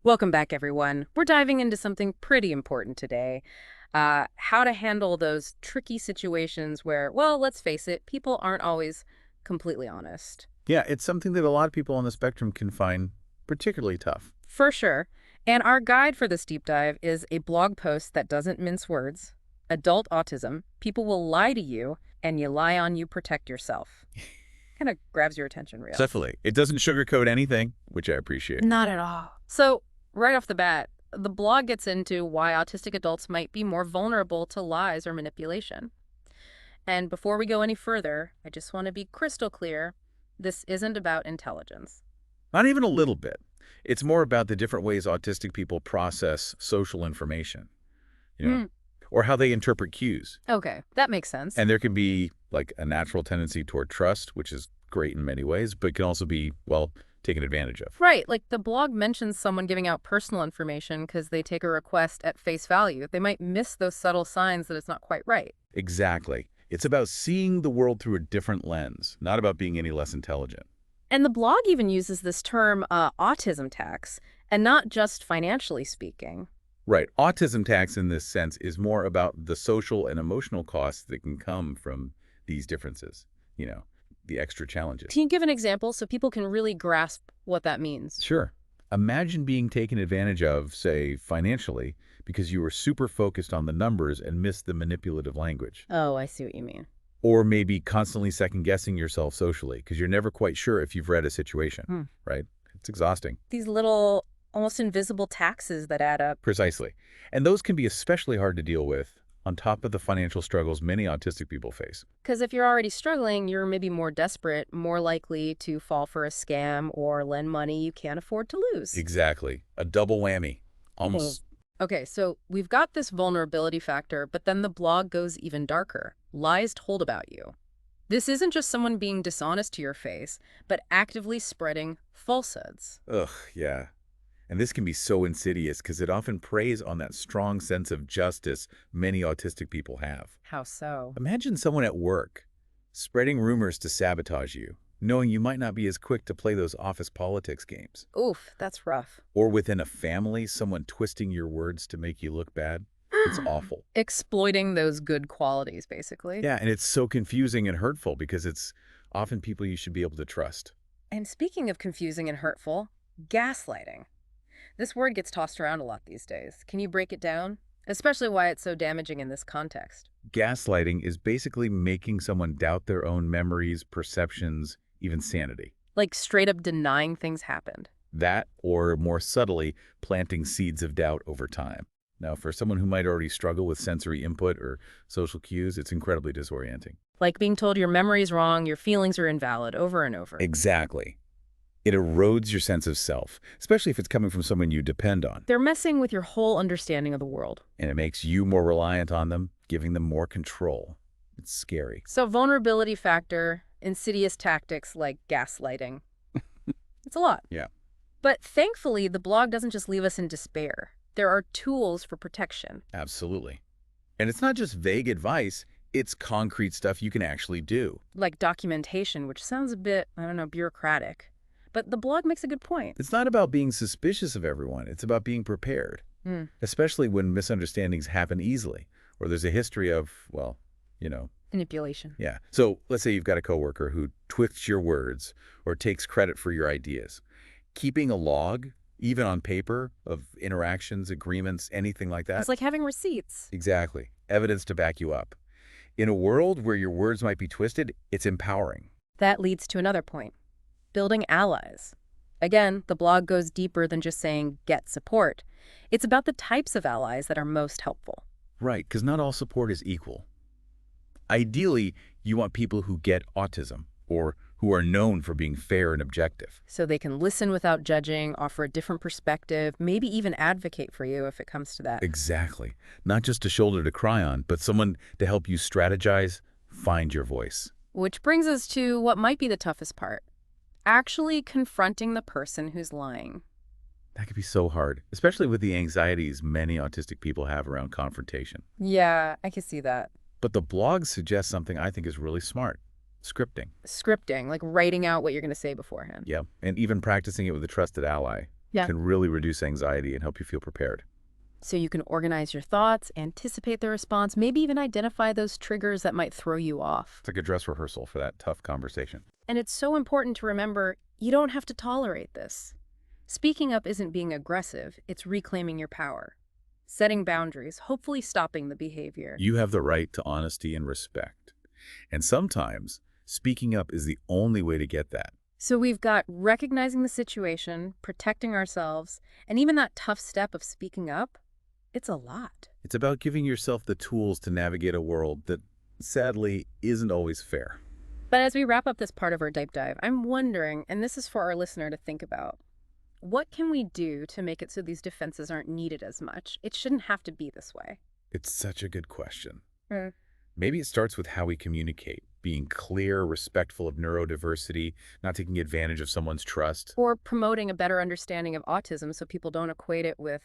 Welcome back, everyone. We're diving into something pretty important today. How to handle those tricky situations where, well, let's face it, people aren't always completely honest. Yeah, it's something that a lot of people on the spectrum can find particularly tough. For sure. And our guide for this deep dive is a blog post that doesn't mince words. Adult autism. People will lie to you, and you lie on you protect yourself. Kind of grabs your attention real. Definitely. It doesn't sugarcoat anything, which I appreciate. Not at all. So, right off the bat, the blog gets into why autistic adults might be more vulnerable to lies or manipulation. And before we go any further, I just want to be crystal clear. This isn't about intelligence. Not even a little bit. It's more about the different ways autistic people process social information, you know, Hmm. or how they interpret cues. Okay, that makes sense. And there can be like a natural tendency toward trust, which is great in many ways, but can also be, well, taken advantage of. Right, like the blog mentions someone giving out personal information because they take a request at face value. They might miss those subtle signs that it's not quite right. Exactly. It's about seeing the world through a different lens, not about being any less intelligent. And the blog even uses this term autism tax, and not just financially speaking. Right. Autism tax in this sense is more about the social and emotional costs that can come from these differences, the extra challenges. Can you give an example so people can really grasp what that means? Sure. Imagine being taken advantage of, say, financially, because you were super focused on the numbers and missed the manipulative language. Oh, I see what you mean. Or maybe constantly second-guessing yourself socially, because you're never quite sure if you've read a situation, Hmm. right? It's exhausting. These little, almost invisible taxes that add up. Precisely. And those can be especially hard to deal with on top of the financial struggles many autistic people face. Because if you're already struggling, you're maybe more desperate, more likely to fall for a scam or lend money you can't afford to lose. Exactly. A double whammy. Almost. Okay, so we've got this vulnerability factor, but then the blog goes even darker. Lies told about you. This isn't just someone being dishonest to your face, but actively spreading falsehoods. Ugh, yeah. And this can be so insidious because it often preys on that strong sense of justice many autistic people have. How so? Imagine someone at work spreading rumors to sabotage you, knowing you might not be as quick to play those office politics games. Oof, that's rough. Or within a family, someone twisting your words to make you look bad. It's awful. Exploiting those good qualities, basically. Yeah, and it's so confusing and hurtful because it's often people you should be able to trust. And speaking of confusing and hurtful, gaslighting. This word gets tossed around a lot these days. Can you break it down? Especially why it's so damaging in this context. Gaslighting is basically making someone doubt their own memories, perceptions, even sanity. Like straight up denying things happened. That, or more subtly, planting seeds of doubt over time. Now, for someone who might already struggle with sensory input or social cues, it's incredibly disorienting. Like being told your memory's wrong, your feelings are invalid over and over. Exactly. It erodes your sense of self, especially if it's coming from someone you depend on. They're messing with your whole understanding of the world. And it makes you more reliant on them, giving them more control. It's scary. So vulnerability factor, insidious tactics like gaslighting. It's a lot. Yeah. But thankfully, the blog doesn't just leave us in despair. There are tools for protection. Absolutely. And it's not just vague advice, it's concrete stuff you can actually do. Like documentation, which sounds a bit, I don't know, bureaucratic. But the blog makes a good point. It's not about being suspicious of everyone, it's about being prepared. Hmm. Especially when misunderstandings happen easily, or there's a history of, well, Manipulation. yeah. So let's say you've got a coworker who twists your words or takes credit for your ideas. Keeping a log, even on paper, of interactions, agreements, anything like that. It's like having receipts. Exactly. Evidence to back you up. In a world where your words might be twisted, it's empowering. That leads to another point. Building allies. Again, the blog goes deeper than just saying get support. It's about the types of allies that are most helpful. Right, because not all support is equal. Ideally, you want people who get autism or who are known for being fair and objective. So they can listen without judging, offer a different perspective, maybe even advocate for you if it comes to that. Exactly. Not just a shoulder to cry on, but someone to help you strategize, find your voice. Which brings us to what might be the toughest part. Actually confronting the person who's lying. That could be so hard, especially with the anxieties many autistic people have around confrontation. Yeah, I can see that. But the blog suggests something I think is really smart. Scripting. Scripting, like writing out what you're going to say beforehand. Yeah, and even practicing it with a trusted ally. Yeah. can really reduce anxiety and help you feel prepared. So you can organize your thoughts, anticipate the response, maybe even identify those triggers that might throw you off. It's like a dress rehearsal for that tough conversation. And it's so important to remember you don't have to tolerate this. Speaking up isn't being aggressive, it's reclaiming your power. Setting boundaries, hopefully stopping the behavior. You have the right to honesty and respect. And sometimes speaking up is the only way to get that. So we've got recognizing the situation, protecting ourselves, and even that tough step of speaking up. It's a lot. It's about giving yourself the tools to navigate a world that, sadly, isn't always fair. But as we wrap up this part of our deep dive, I'm wondering, and this is for our listener to think about, what can we do to make it so these defenses aren't needed as much? It shouldn't have to be this way. It's such a good question. Mm. Maybe it starts with how we communicate, being clear, respectful of neurodiversity, not taking advantage of someone's trust. Or promoting a better understanding of autism so people don't equate it with,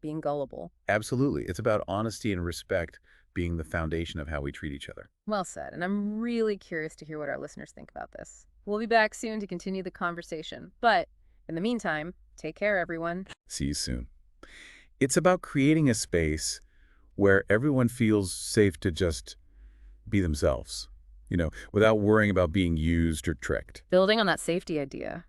being gullible. Absolutely. It's about honesty and respect being the foundation of how we treat each other. Well said, and I'm really curious to hear what our listeners think about this. We'll be back soon to continue the conversation, but in the meantime, take care, everyone. See you soon. It's about creating a space where everyone feels safe to just be themselves, without worrying about being used or tricked. Building on that safety idea,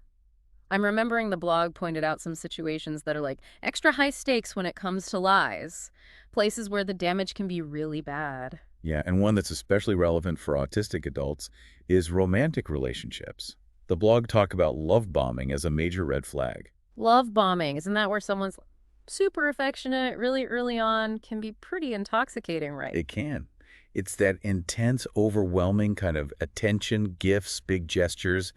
I'm remembering the blog pointed out some situations that are like extra high stakes when it comes to lies, places where the damage can be really bad. Yeah, and one that's especially relevant for autistic adults is romantic relationships. The blog talk about love bombing as a major red flag. Love bombing, isn't that where someone's super affectionate really early on can be pretty intoxicating, right? It can. It's that intense, overwhelming kind of attention, gifts, big gestures,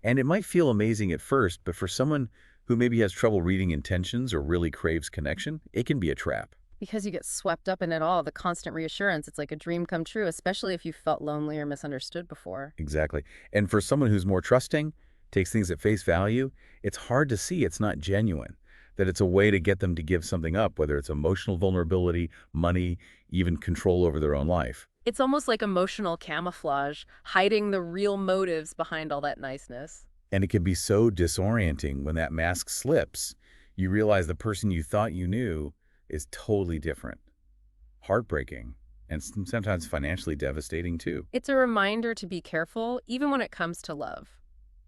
and it might feel amazing at first, but for someone who maybe has trouble reading intentions or really craves connection, it can be a trap. Because you get swept up in it all, the constant reassurance, it's like a dream come true, especially if you felt lonely or misunderstood before. Exactly. And for someone who's more trusting, takes things at face value, it's hard to see it's not genuine, that it's a way to get them to give something up, whether it's emotional vulnerability, money, even control over their own life. It's almost like emotional camouflage, hiding the real motives behind all that niceness. And it can be so disorienting when that mask slips. You realize the person you thought you knew is totally different. Heartbreaking, and sometimes financially devastating too. It's a reminder to be careful, even when it comes to love.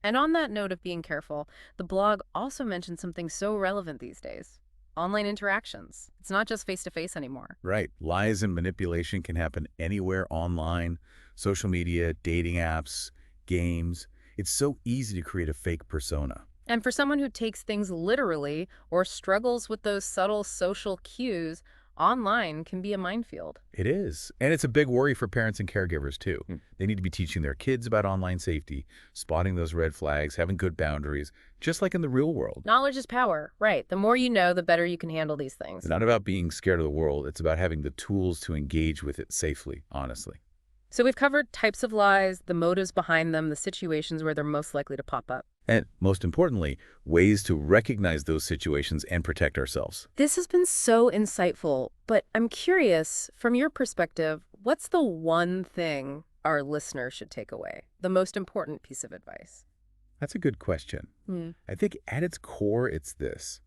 And on that note of being careful, the blog also mentions something so relevant these days: online interactions. It's not just face-to-face anymore. Right. Lies and manipulation can happen anywhere online, social media, dating apps, games. It's so easy to create a fake persona. And for someone who takes things literally or struggles with those subtle social cues, online can be a minefield. It is. And it's a big worry for parents and caregivers, too. They need to be teaching their kids about online safety, spotting those red flags, having good boundaries, just like in the real world. Knowledge is power, right? The more you know, the better you can handle these things. It's not about being scared of the world. It's about having the tools to engage with it safely, honestly. So we've covered types of lies, the motives behind them, the situations where they're most likely to pop up. And most importantly, ways to recognize those situations and protect ourselves. This has been so insightful, but I'm curious, from your perspective, what's the one thing our listeners should take away? The most important piece of advice? That's a good question. Hmm. I think at its core, it's this.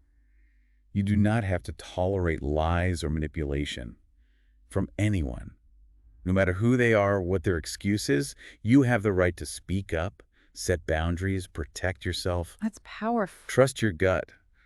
You do not have to tolerate lies or manipulation from anyone. No matter who they are, what their excuse is, you have the right to speak up, set boundaries, protect yourself. That's powerful. Trust your gut.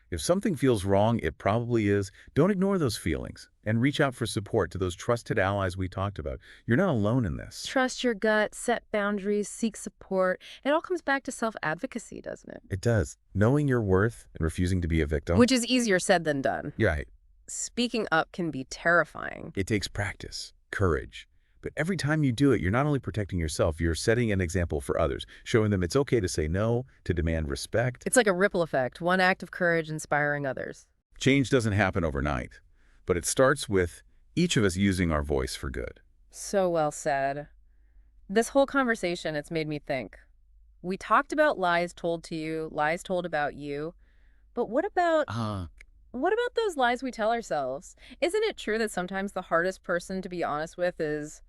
If something feels wrong, it probably is. Don't ignore those feelings and reach out for support to those trusted allies we talked about. You're not alone in this. Trust your gut, set boundaries, seek support. It all comes back to self-advocacy, doesn't it? It does. Knowing your worth and refusing to be a victim. Which is easier said than done. You're right. Speaking up can be terrifying. It takes practice, courage. But every time you do it, you're not only protecting yourself, you're setting an example for others, showing them it's okay to say no, to demand respect. It's like a ripple effect, one act of courage inspiring others. Change doesn't happen overnight, but it starts with each of us using our voice for good. So well said. This whole conversation, it's made me think. We talked about lies told to you, lies told about you, but what about those lies we tell ourselves? Isn't it true that sometimes the hardest person to be honest with is,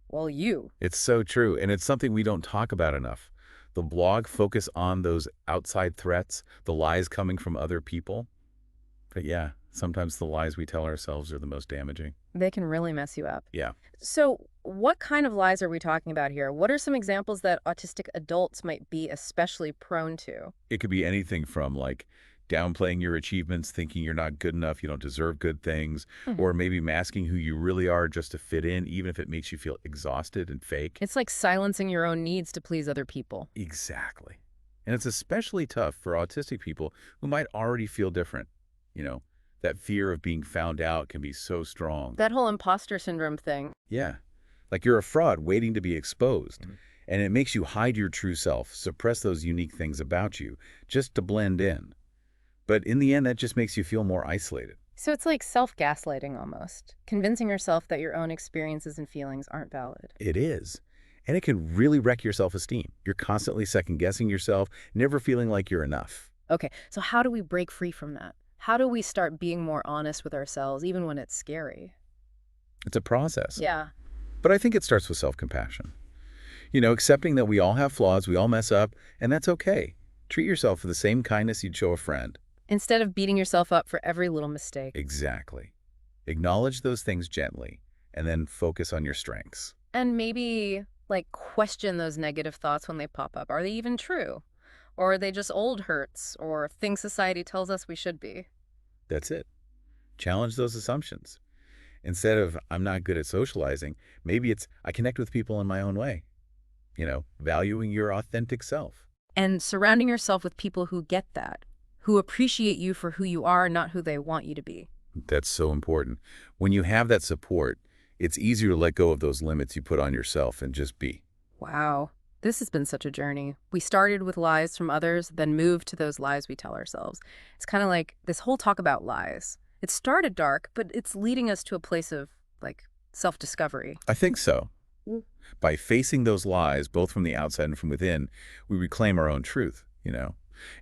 well, you? It's so true, and it's something we don't talk about enough. The blog focus on those outside threats, the lies coming from other people. But yeah, sometimes the lies we tell ourselves are the most damaging. They can really mess you up. Yeah. So, what kind of lies are we talking about here? What are some examples that autistic adults might be especially prone to? It could be anything from like downplaying your achievements, thinking you're not good enough, you don't deserve good things, Hmm. or maybe masking who you really are just to fit in, even if it makes you feel exhausted and fake. It's like silencing your own needs to please other people. Exactly. And it's especially tough for autistic people who might already feel different. You know, that fear of being found out can be so strong. That whole imposter syndrome thing. Yeah. Like you're a fraud waiting to be exposed. And it makes you hide your true self, suppress those unique things about you, just to blend in. But in the end, that just makes you feel more isolated. So it's like self-gaslighting almost, convincing yourself that your own experiences and feelings aren't valid. It is. And it can really wreck your self-esteem. You're constantly second-guessing yourself, never feeling like you're enough. Okay, so how do we break free from that? How do we start being more honest with ourselves, even when it's scary? It's a process. Yeah. But I think it starts with self-compassion. Accepting that we all have flaws, we all mess up, and that's okay. Treat yourself with the same kindness you'd show a friend. Instead of beating yourself up for every little mistake. Exactly. Acknowledge those things gently, and then focus on your strengths. And maybe, like, question those negative thoughts when they pop up. Are they even true? Or are they just old hurts or things society tells us we should be? That's it. Challenge those assumptions. Instead of, I'm not good at socializing, maybe it's, I connect with people in my own way. Valuing your authentic self. And surrounding yourself with people who get that, who appreciate you for who you are, not who they want you to be. That's so important. When you have that support, it's easier to let go of those limits you put on yourself and just be. Wow. This has been such a journey. We started with lies from others, then moved to those lies we tell ourselves. It's kind of like this whole talk about lies. It started dark, but it's leading us to a place of, like, self-discovery. I think so. Mm. By facing those lies, both from the outside and from within, we reclaim our own truth.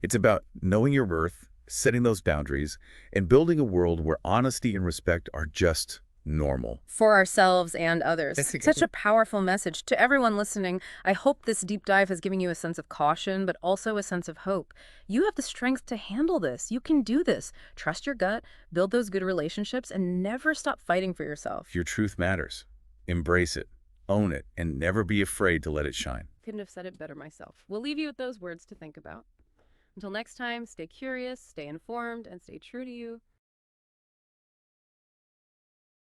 It's about knowing your worth, setting those boundaries, and building a world where honesty and respect are just normal. For ourselves and others. That's Such a powerful message. To everyone listening, I hope this deep dive has given you a sense of caution, but also a sense of hope. You have the strength to handle this. You can do this. Trust your gut, build those good relationships, and never stop fighting for yourself. Your truth matters. Embrace it, own it, and never be afraid to let it shine. Couldn't have said it better myself. We'll leave you with those words to think about. Until next time, stay curious, stay informed, and stay true to you.